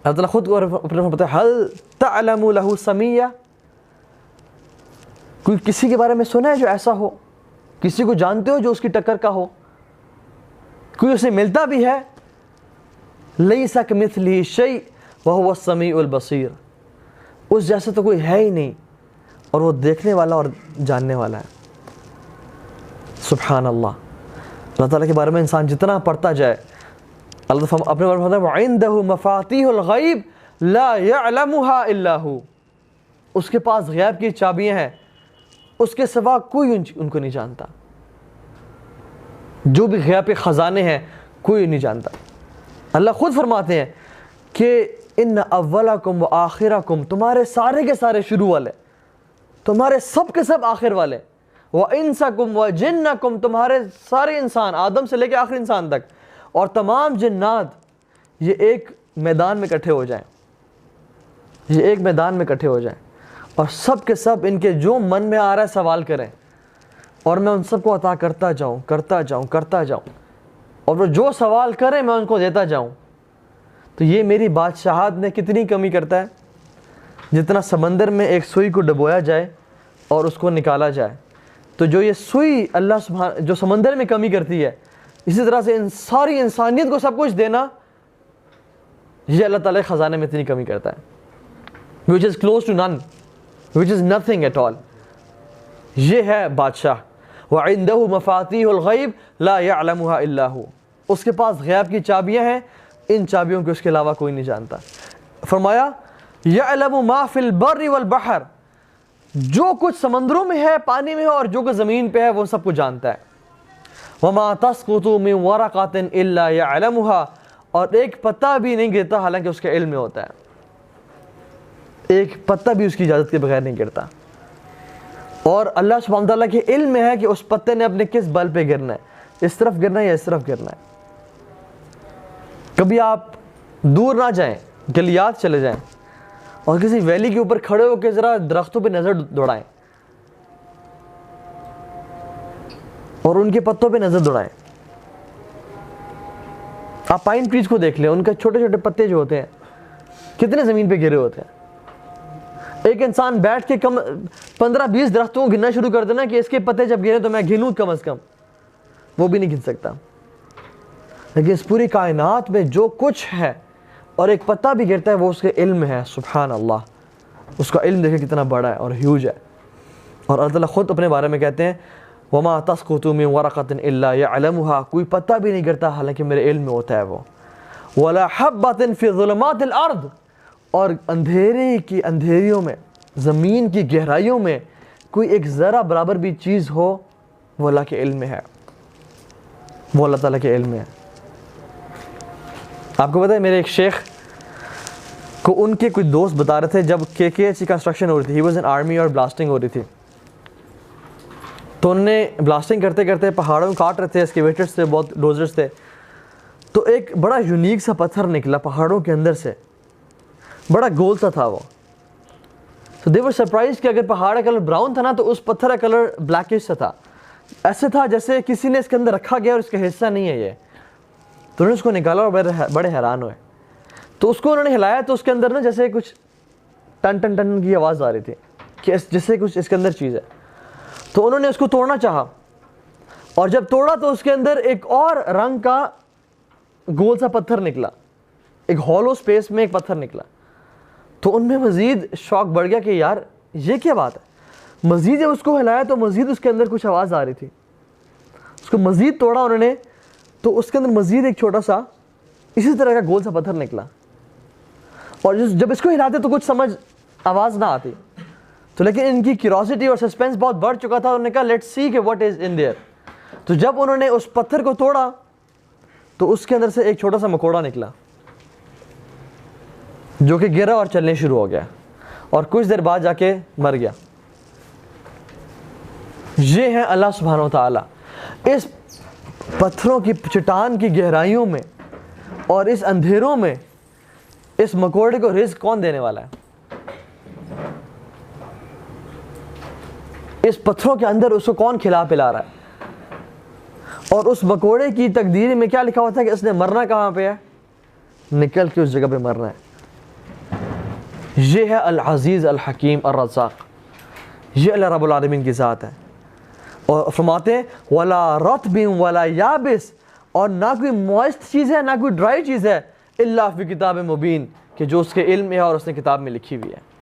اللہ تعالیٰ خود کو اپنے پتہ ہے حل تعلم لہ سمیہ، کوئی کسی کے بارے میں سنا ہے جو ایسا ہو؟ کسی کو جانتے ہو جو اس کی ٹکر کا ہو؟ کوئی اسے ملتا بھی ہے؟ لیس کمثلہ شیء وہو السمیع البصیر، اس جیسا تو کوئی ہے ہی نہیں اور وہ دیکھنے والا اور جاننے والا ہے۔ سبحان اللہ، اللہ تعالیٰ کے بارے میں انسان جتنا پڑھتا جائے، اللہ تعالیٰ اپنے بارے میں فرماتا ہے وَعِندَهُ مَفَاتِيحُ الْغَيْبِ لَا يَعْلَمُهَا إِلَّا هُوَ، اس کے پاس غیب کی چابیاں ہیں، اس کے سوا کوئی ان کو نہیں جانتا، جو بھی غیب کے خزانے ہیں کوئی نہیں جانتا۔ اللہ خود فرماتے ہیں کہ ان اولکم و آخرکم، تمہارے سارے کے سارے شروع والے، تمہارے سب کے سب آخر والے، وَإِنسَكُمْ وَجِنَّكُمْ، تمہارے سارے انسان آدم سے لے کے آخری انسان تک، اور تمام جنات، یہ ایک میدان میں اکٹھے ہو جائیں، یہ ایک میدان میں اکٹھے ہو جائیں اور سب کے سب ان کے جو من میں آ رہا ہے سوال کریں، اور میں ان سب کو عطا کرتا جاؤں کرتا جاؤں کرتا جاؤں، اور وہ جو سوال کریں میں ان کو دیتا جاؤں، تو یہ میری بادشاہت میں کتنی کمی کرتا ہے؟ جتنا سمندر میں ایک سوئی کو ڈبویا جائے اور اس کو نکالا جائے، تو جو یہ سوئی اللہ سبحانہ جو سمندر میں کمی کرتی ہے، اسی طرح سے ان ساری انسانیت کو سب کچھ دینا، یہ اللہ تعالیٰ کے خزانے میں اتنی کمی کرتا ہے، which is close to none, which is nothing at all۔ یہ ہے بادشاہ، وَعِندَهُ مَفَاتِيحُ الْغَيْبِ لَا يَعْلَمُهَا إِلَّا هُوَ، اس کے پاس غیب کی چابیاں ہیں، ان چابیوں کو اس کے علاوہ کوئی نہیں جانتا۔ فرمایا يَعْلَمُ مَا فِي الْبَرِّ وَالْبَحْرِ، جو کچھ سمندروں میں ہے، پانی میں ہے، اور جو کچھ زمین پہ ہے، وہ سب کچھ جانتا ہے۔ وَمَا تَسْقُطُ مِن وَرَقَةٍ إِلَّا يَعْلَمُهَا، اور ایک پتا بھی نہیں گرتا حالانکہ اس کے علم میں ہوتا ہے، ایک پتا بھی اس کی اجازت کے بغیر نہیں گرتا، اور اللہ سبحانہ تعالیٰ کے علم میں ہے کہ اس پتے نے اپنے کس بل پہ گرنا ہے، اس طرف گرنا ہے یا اس طرف گرنا ہے۔ کبھی آپ دور نہ جائیں، گلیات چلے جائیں اور کسی ویلی کے اوپر کھڑے ہو کے ذرا درختوں پہ نظر دوڑائیں اور ان کے پتوں پہ نظر دوڑائیں۔ آپ پائن ٹریز کو دیکھ لیں، ان کے چھوٹے چھوٹے پتے جو ہوتے ہیں کتنے زمین پہ گرے ہوتے ہیں۔ ایک انسان بیٹھ کے 15-20 درختوں کو گننا شروع کر دینا کہ اس کے پتے جب گرے تو میں گنوں کم از کم، وہ بھی نہیں گن سکتا۔ لیکن اس پوری کائنات میں جو کچھ ہے اور ایک پتا بھی گرتا ہے وہ اس کے علم میں ہے۔ سبحان اللہ، اس کا علم دیکھیں کتنا بڑا ہے اور ہیوج ہے۔ اور اللہ تعالیٰ خود اپنے بارے میں کہتے ہیں وَمَا تَسْقُطُ مِن وَرَقَةٍ إِلَّا يَعْلَمُهَا، کوئی پتا بھی نہیں گرتا حالانکہ میرے علم میں ہوتا ہے وہ۔ وَلَا حَبَّةٍ فِي ظُلُمَاتِ الْأَرْضِ، اور اندھیرے کی اندھیریوں میں، زمین کی گہرائیوں میں کوئی ایک ذرہ برابر بھی چیز ہو، وہ اللہ کے علم میں ہے، وہ اللہ تعالیٰ کے علم میں ہے۔ آپ کو پتہ ہے میرے ایک شیخ کو ان کے کچھ دوست بتا رہے تھے جب KKH کی کنسٹرکشن ہو رہی تھی، ہی واز ان آرمی اور بلاسٹنگ ہو رہی تھی، تو انہوں نے بلاسٹنگ کرتے کرتے پہاڑوں کو کاٹ رہے تھے، ایکسکیویٹرز تھے، بہت ڈوزرز تھے، تو ایک بڑا یونیک سا پتھر نکلا پہاڑوں کے اندر سے، بڑا گول سا تھا وہ۔ تو دے ور سرپرائز کہ اگر پہاڑ کا کلر براؤن تھا نا تو اس پتھر کا کلر بلیکش سا تھا، ایسے تھا جیسے کسی نے اس کے اندر رکھا گیا اور اس کا حصہ نہیں ہے یہ۔ تو انہوں نے اس کو نکالا اور بڑے حیران ہوئے، تو اس کو انہوں نے ہلایا تو اس کے اندر نا جیسے کچھ ٹن ٹن ٹن کی آواز آ رہی تھی کہ جیسے کچھ اس کے اندر چیز ہے۔ تو انہوں نے اس کو توڑنا چاہا، اور جب توڑا تو اس کے اندر ایک اور رنگ کا گول سا پتھر نکلا، ایک ہالو سپیس میں ایک پتھر نکلا۔ تو ان میں مزید شوق بڑھ گیا کہ یار یہ کیا بات ہے۔ مزید جب اس کو ہلایا تو مزید اس کے اندر کچھ آواز آ رہی تھی، اس کو مزید توڑا انہوں نے تو اس کے اندر مزید ایک چھوٹا سا اسی طرح کا گول سا پتھر نکلا، اور جب اس کو ہلاتے تو کچھ سمجھ آواز نہ آتی، تو لیکن ان کی کیوریوسٹی اور سسپینس بہت بڑھ چکا تھا، انہوں نے کہا لیٹس سی کہ واٹ از ان دیئر۔ تو جب انہوں نے اس پتھر کو توڑا تو اس کے اندر سے ایک چھوٹا سا مکوڑا نکلا جو کہ گرا اور چلنے شروع ہو گیا، اور کچھ دیر بعد جا کے مر گیا۔ یہ ہے اللہ سبحانہ و تعالیٰ، اس پتھروں کی چٹان کی گہرائیوں میں اور اس اندھیروں میں اس مکوڑے کو رزق کون دینے والا ہے؟ اس پتھروں کے اندر اس کو کون کھلا پلا رہا ہے؟ اور اس مکوڑے کی تقدیر میں کیا لکھا ہوا تھا کہ اس نے مرنا کہاں پہ ہے؟ نکل کے اس جگہ پہ مرنا ہے۔ یہ ہے العزیز الحکیم الرزاق، یہ اللہ رب العالمین کی ذات ہے۔ اور فرماتے ہیں ولا رطب ولا یابس، اور نہ کوئی موئسٹ چیز ہے نہ کوئی ڈرائی چیز ہے، الا فی کتاب مبین، کہ جو اس کے علم میں ہے اور اس نے کتاب میں لکھی ہوئی ہے۔